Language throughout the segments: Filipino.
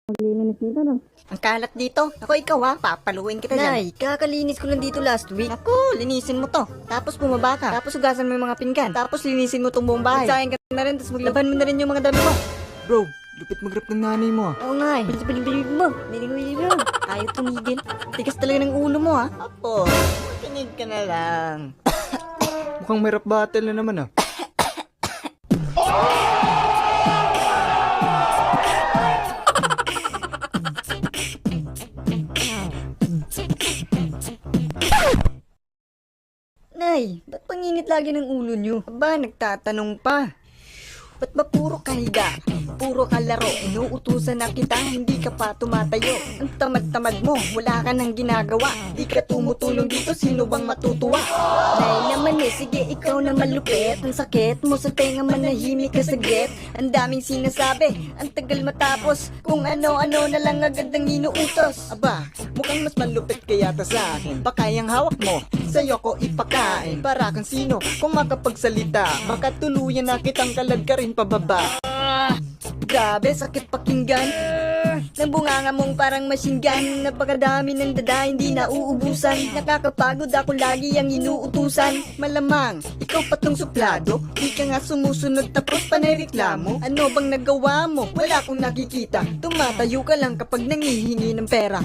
Maglilinis dito, no? Ang kalat dito. Ako ikaw ha, papaluin kita dyan. Nay, kakalinis ko lang dito last week. Ako, linisin mo to. Tapos bumaba ka. Tapos hugasan mo yung mga pinggan. Tapos linisin mo tong buong bahay. Sayang ka na rin, tapos maglaban mo na rin yung mga dami mo. Bro, lupit mag-rap ng nanay mo ah. Oo nga eh. Bilis mo. Bilis mo. Ayaw tumigil. Tigas talaga ng ulo mo ha. Apo, makinig ka na lang. Mukhang may rap battle na naman ah. Nay, ba't panginit lagi ng ulo nyo? Aba, nagtatanong pa. Ba't ba puro kahiga? Puro kalaro, inuutusan na kita, hindi ka pa tumatayo. Ang tamad-tamad mo, wala ka nang ginagawa. Di ka tumutulong dito, sino bang matutuwa? Nay naman eh, sige ikaw na malupit. Ang sakit mo sa tenga, manahimik ka saglit. Ang daming sinasabi, ang tagal matapos. Kung ano-ano na lang agad ang inuutos. Aba, mukhang mas malupit ka yata sa akin. Baka yung hawak mo, sa'yo ko ipakain. Para kang sino, kung makapagsalita, baka tuluyan na kitang kalagkarin pababa. Grabe, sakit pakinggan. Nabunganga mong parang machine gun. Napakadami ng dada, hindi na uubusan. Nakakapagod ako lagi ang inuutusan. Malamang, ikaw pa tong suplado. Di ka nga sumusunod tapos panay reklamo. Ano bang nagawa mo? Wala akong nakikita. Tumatayo ka lang kapag nangihingi ng pera.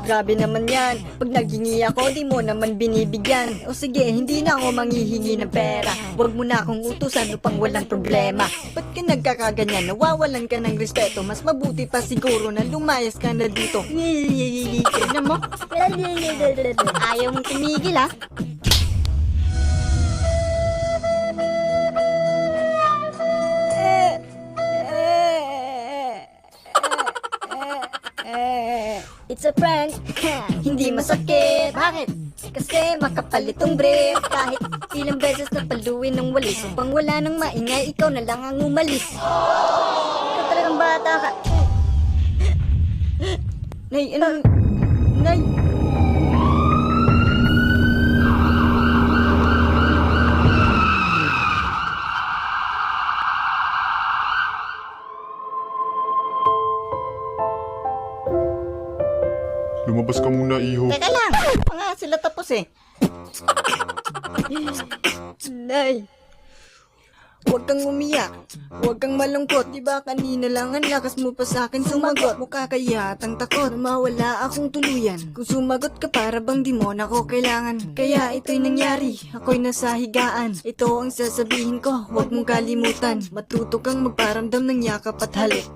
Grabe naman yan. Pag naghingi ako, di mo naman binibigyan. O sige, hindi na ako manghihingi ng pera. Huwag mo na akong utusan upang walang problema. Ba't ka nagkakaganyan? Nawawalan ka ng respeto. Mas mabuti pa siguro na lumayas ka na dito. Tignan mo. Ayaw mong tumigil ha. It's a prank. Hindi masakit. Bakit? Kasi makapal itong brief. Kahit ilang beses na paluin ng walis, upang wala nang maingay, ikaw na lang ang umalis. Ikaw talagang bata ka. Nay, ano? Nay. Lumabas ka muna, iho. Teka lang. Pa nga sila tapos eh. Nay. Huwag kang umiyak. Huwag kang malungkot. Diba kanina lang ang lakas mo pa sa akin sumagot. Mukha kaya atang takot. Mawala akong tuluyan. Kung sumagot ka para bang di mo na ko kailangan. Kaya ito'y nangyari. Ako'y nasa higaan. Ito ang sasabihin ko. Huwag mong kalimutan. Matuto kang magparamdam ng yakap at halik.